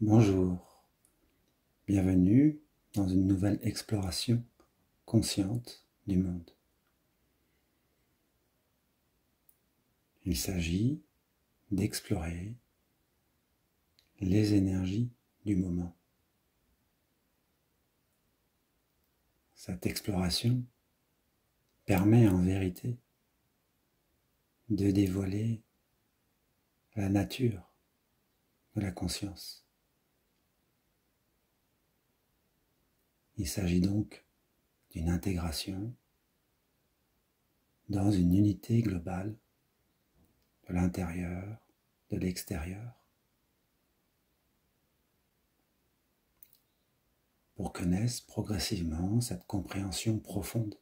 Bonjour, bienvenue dans une nouvelle exploration consciente du monde. Il s'agit d'explorer les énergies du moment. Cette exploration permet en vérité de dévoiler la nature de la conscience. Il s'agit donc d'une intégration dans une unité globale de l'intérieur, de l'extérieur, pour que naisse progressivement cette compréhension profonde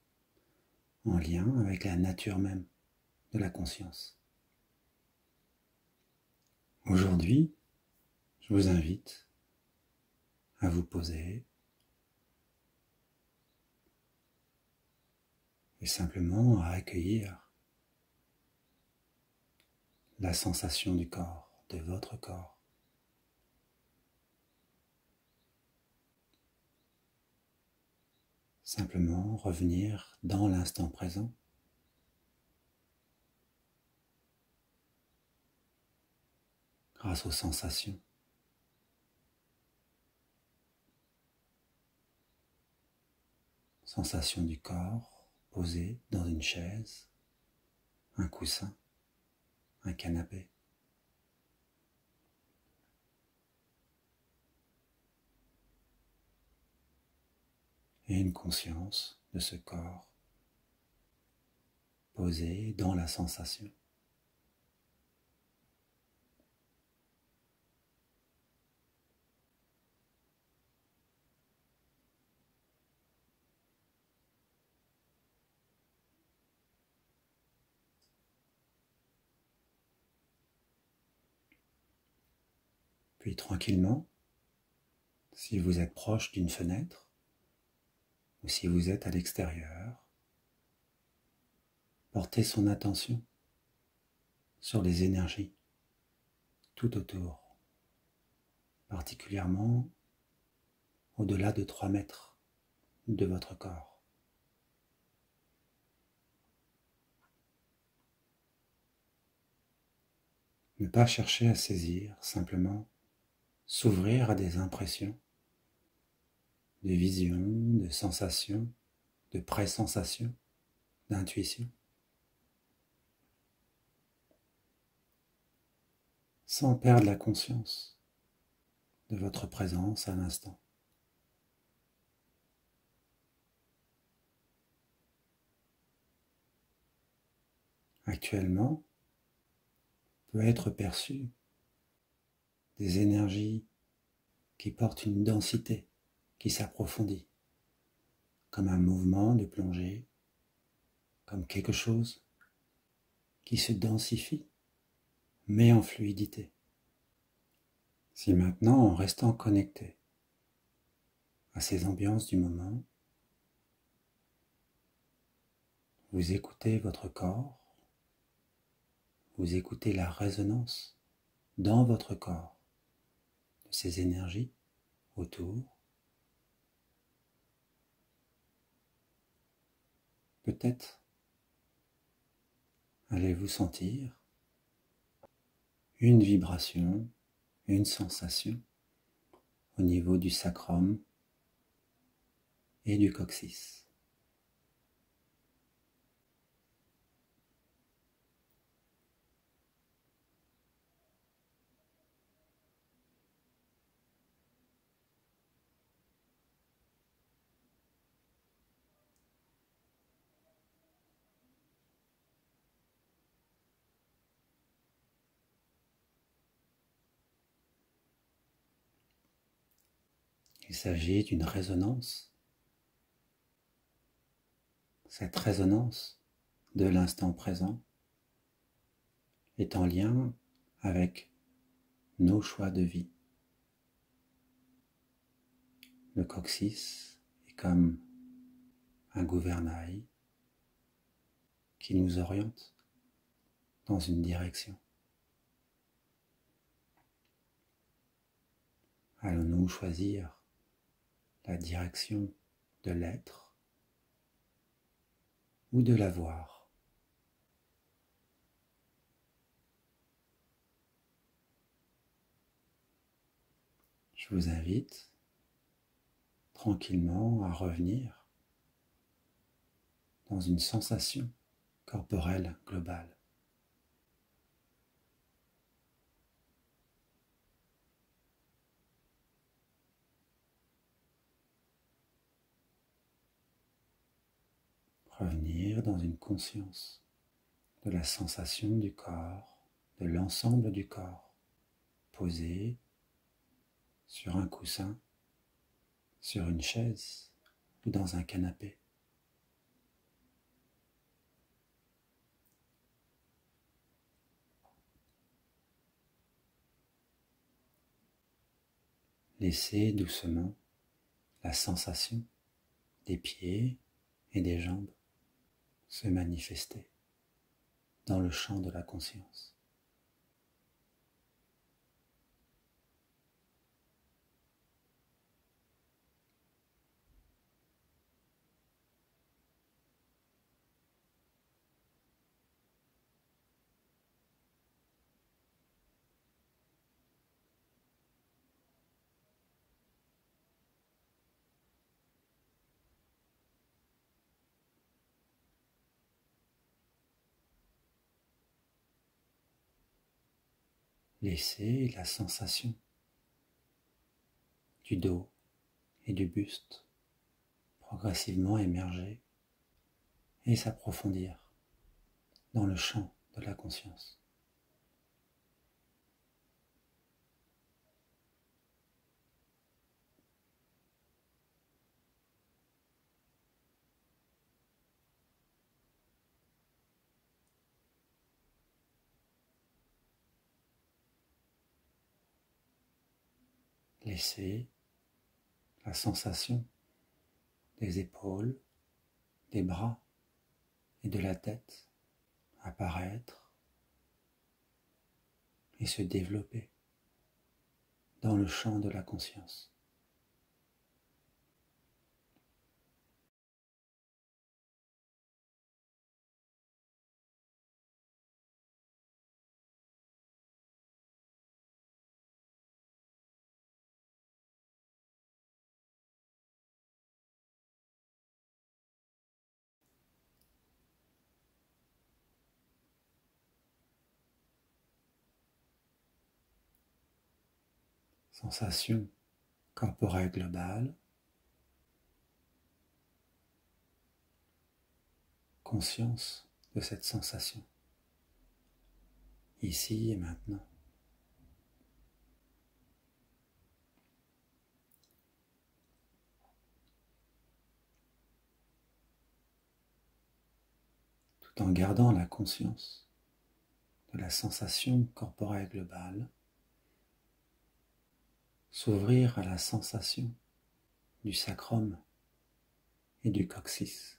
en lien avec la nature même de la conscience. Aujourd'hui, je vous invite à vous poser et simplement à accueillir la sensation du corps, de votre corps. Simplement revenir dans l'instant présent. Grâce aux sensations. Sensation du corps posé dans une chaise, un coussin, un canapé. Et une conscience de ce corps posé dans la sensation. Puis tranquillement, si vous êtes proche d'une fenêtre, ou si vous êtes à l'extérieur, portez son attention sur les énergies tout autour, particulièrement au-delà de 3 mètres de votre corps. Ne pas chercher à saisir, simplement s'ouvrir à des impressions, de vision, de sensations, de pressensation, d'intuition, sans perdre la conscience de votre présence à l'instant. Actuellement, peut être perçu des énergies qui portent une densité, qui s'approfondit, comme un mouvement de plongée, comme quelque chose qui se densifie, mais en fluidité. Si maintenant, en restant connecté à ces ambiances du moment, vous écoutez votre corps, vous écoutez la résonance dans votre corps de ces énergies autour, peut-être allez-vous sentir une vibration, une sensation au niveau du sacrum et du coccyx. Il s'agit d'une résonance. Cette résonance de l'instant présent est en lien avec nos choix de vie. Le coccyx est comme un gouvernail qui nous oriente dans une direction. Allons-nous choisir la direction de l'être ou de l'avoir? Je vous invite tranquillement à revenir dans une sensation corporelle globale. Revenir dans une conscience de la sensation du corps, de l'ensemble du corps, posé sur un coussin, sur une chaise ou dans un canapé. Laissez doucement la sensation des pieds et des jambes se manifester dans le champ de la conscience. Laissez la sensation du dos et du buste progressivement émerger et s'approfondir dans le champ de la conscience. Laissez la sensation des épaules, des bras et de la tête apparaître et se développer dans le champ de la conscience. Sensation corporelle globale, conscience de cette sensation, ici et maintenant. Tout en gardant la conscience de la sensation corporelle globale, s'ouvrir à la sensation du sacrum et du coccyx.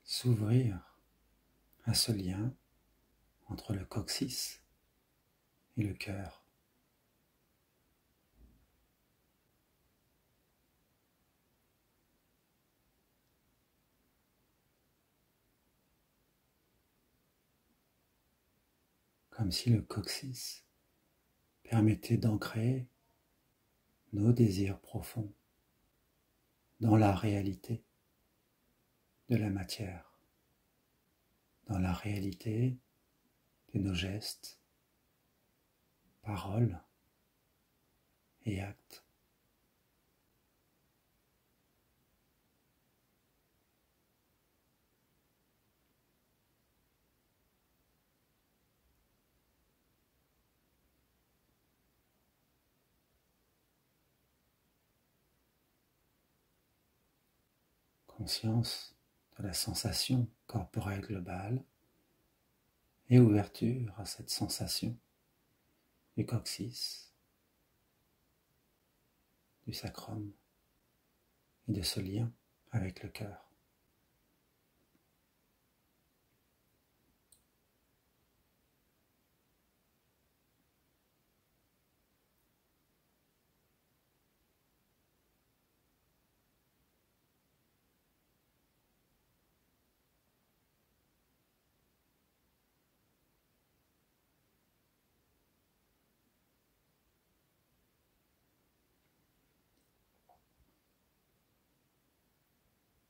S'ouvrir à ce lien entre le coccyx et le cœur. Comme si le coccyx permettait d'ancrer nos désirs profonds dans la réalité de la matière. dans la réalité de nos gestes, paroles et actes. Conscience de la sensation corporelle globale et ouverture à cette sensation du coccyx, du sacrum et de ce lien avec le cœur.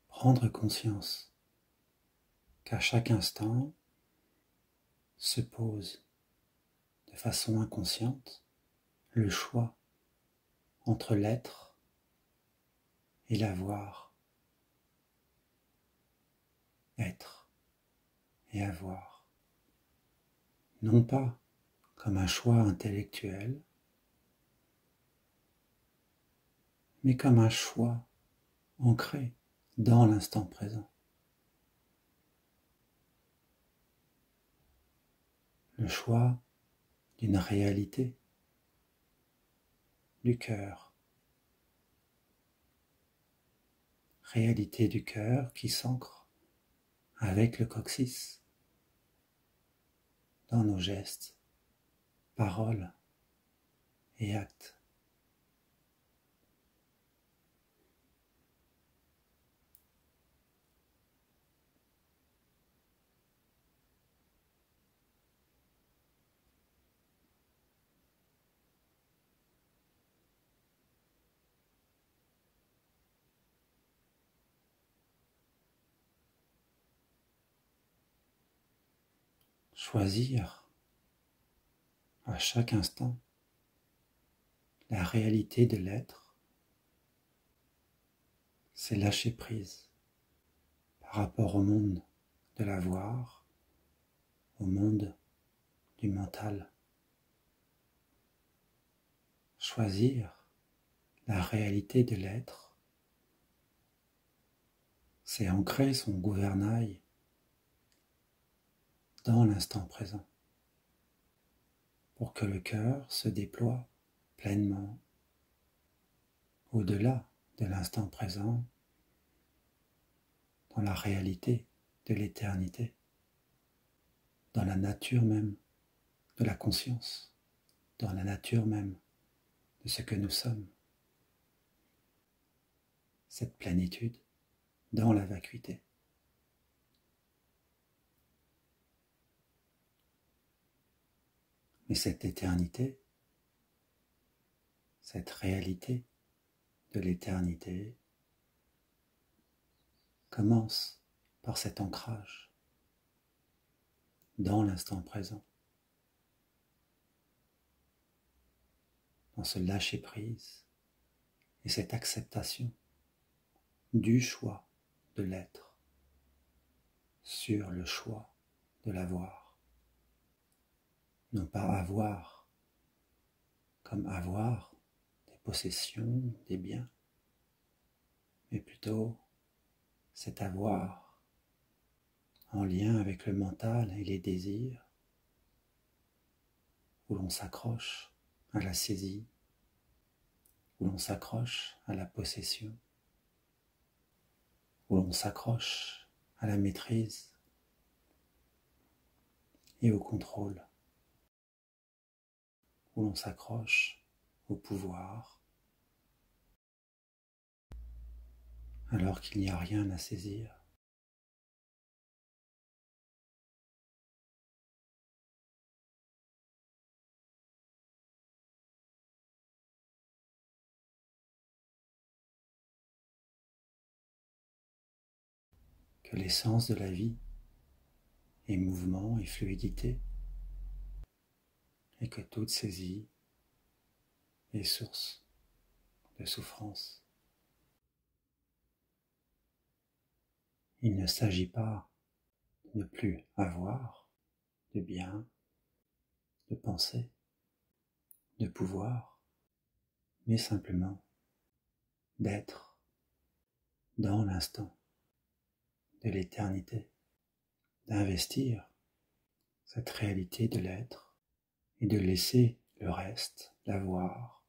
Prendre conscience qu'à chaque instant se pose de façon inconsciente le choix entre l'être et l'avoir, être et avoir, non pas comme un choix intellectuel, mais comme un choix ancré dans l'instant présent. Le choix d'une réalité du cœur. Réalité du cœur qui s'ancre avec le coccyx dans nos gestes, paroles et actes. Choisir à chaque instant la réalité de l'être, c'est lâcher prise par rapport au monde de l'avoir, au monde du mental. Choisir la réalité de l'être, c'est ancrer son gouvernail dans l'instant présent pour que le cœur se déploie pleinement au-delà de l'instant présent dans la réalité de l'éternité, dans la nature même de la conscience, dans la nature même de ce que nous sommes. Cette plénitude dans la vacuité. Mais cette éternité, cette réalité de l'éternité commence par cet ancrage dans l'instant présent, dans ce lâcher-prise et cette acceptation du choix de l'être sur le choix de l'avoir. Non pas avoir comme avoir des possessions, des biens, mais plutôt cet avoir en lien avec le mental et les désirs, où l'on s'accroche à la saisie, où l'on s'accroche à la possession, où l'on s'accroche à la maîtrise et au contrôle, où l'on s'accroche au pouvoir, alors qu'il n'y a rien à saisir. Que l'essence de la vie et mouvement et fluidité, et que toute saisie est source de souffrance. Il ne s'agit pas de ne plus avoir de bien, de pensée, de pouvoir, mais simplement d'être dans l'instant de l'éternité, d'investir cette réalité de l'être et de laisser le reste, l'avoir,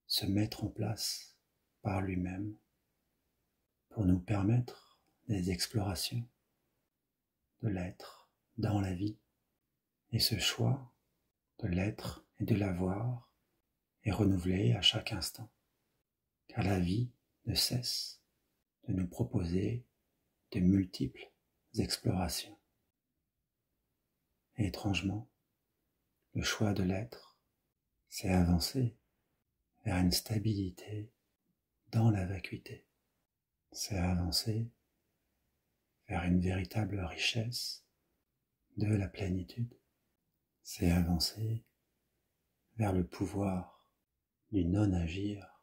se mettre en place par lui-même pour nous permettre des explorations de l'être dans la vie. Et ce choix de l'être et de l'avoir est renouvelé à chaque instant, car la vie ne cesse de nous proposer de multiples explorations. Et étrangement, le choix de l'être, c'est avancer vers une stabilité dans la vacuité. C'est avancer vers une véritable richesse de la plénitude. C'est avancer vers le pouvoir du non-agir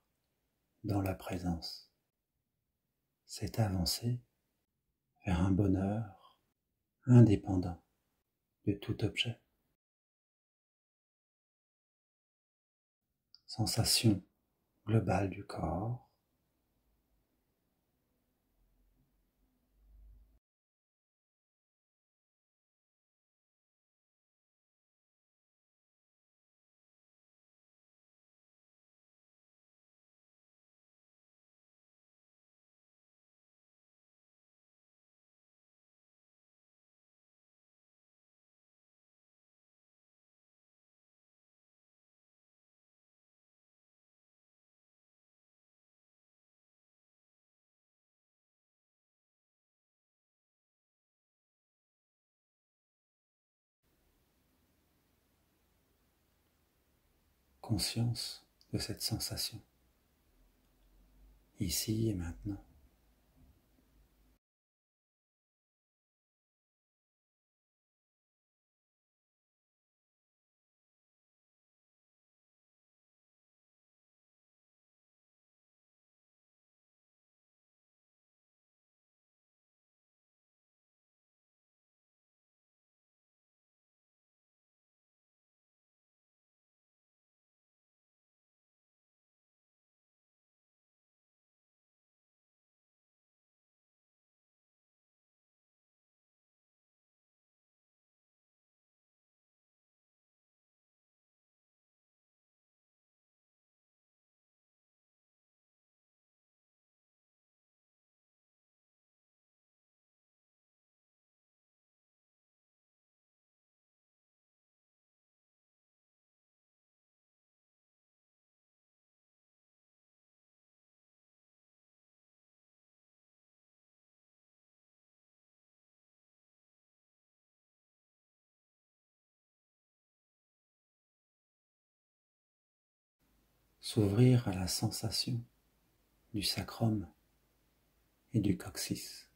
dans la présence. C'est avancer vers un bonheur indépendant de tout objet. Sensation globale du corps, conscience de cette sensation, ici et maintenant. S'ouvrir à la sensation du sacrum et du coccyx.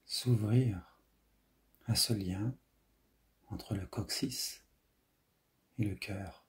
S'ouvrir à ce lien entre le coccyx et le cœur.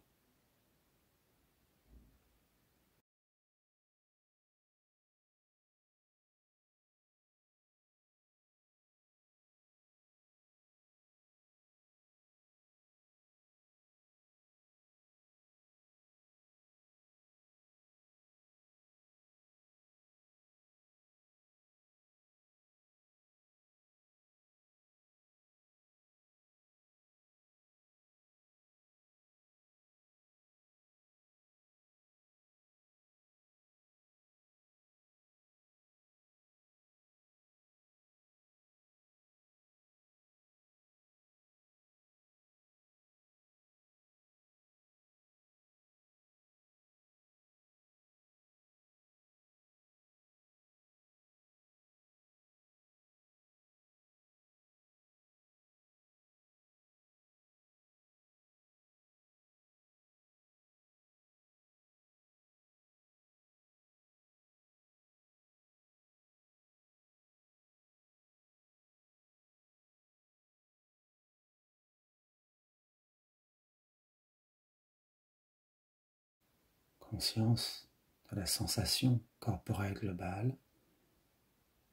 Conscience de la sensation corporelle globale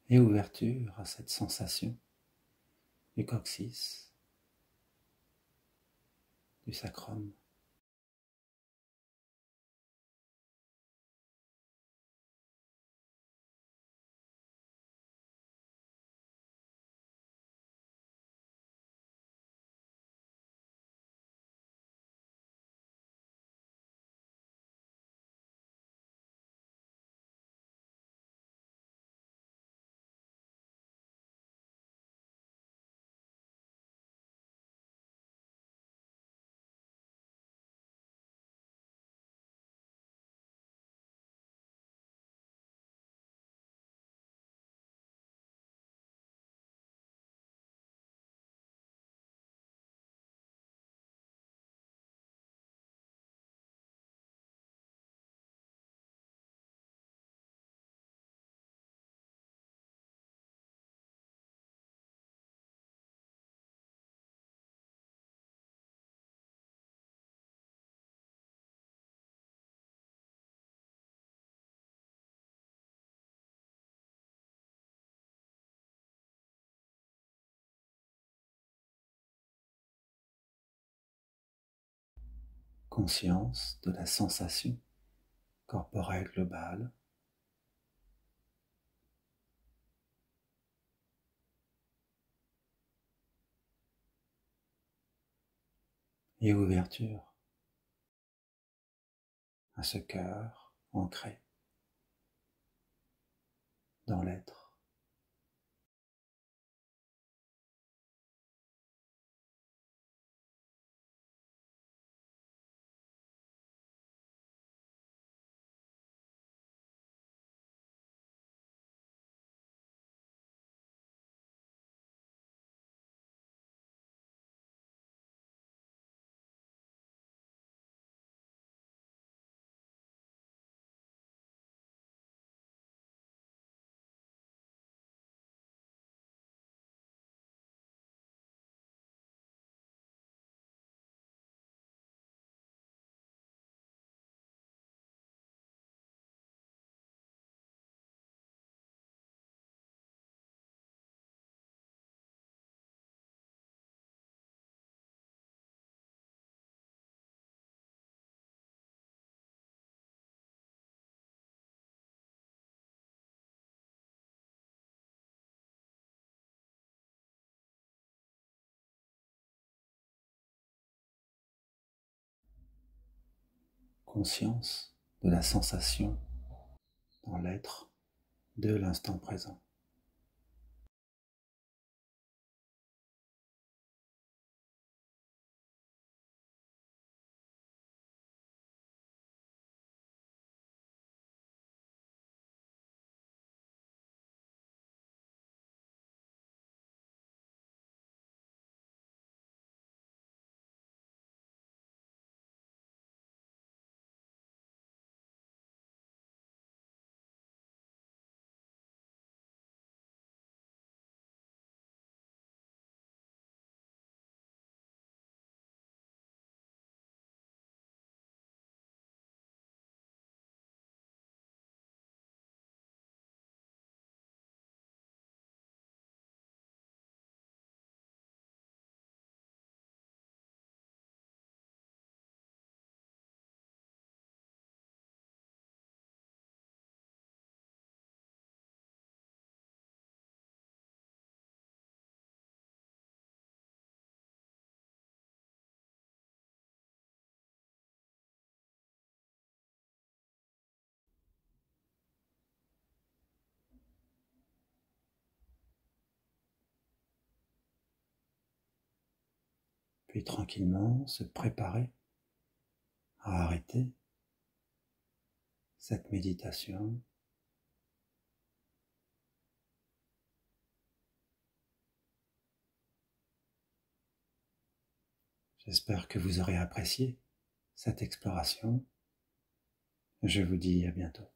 et ouverture à cette sensation du coccyx, du sacrum. Conscience de la sensation corporelle globale et ouverture à ce cœur ancré dans l'être. Conscience de la sensation dans l'être de l'instant présent. Puis tranquillement se préparer à arrêter cette méditation J'espère que vous aurez apprécié cette exploration. Je vous dis à bientôt.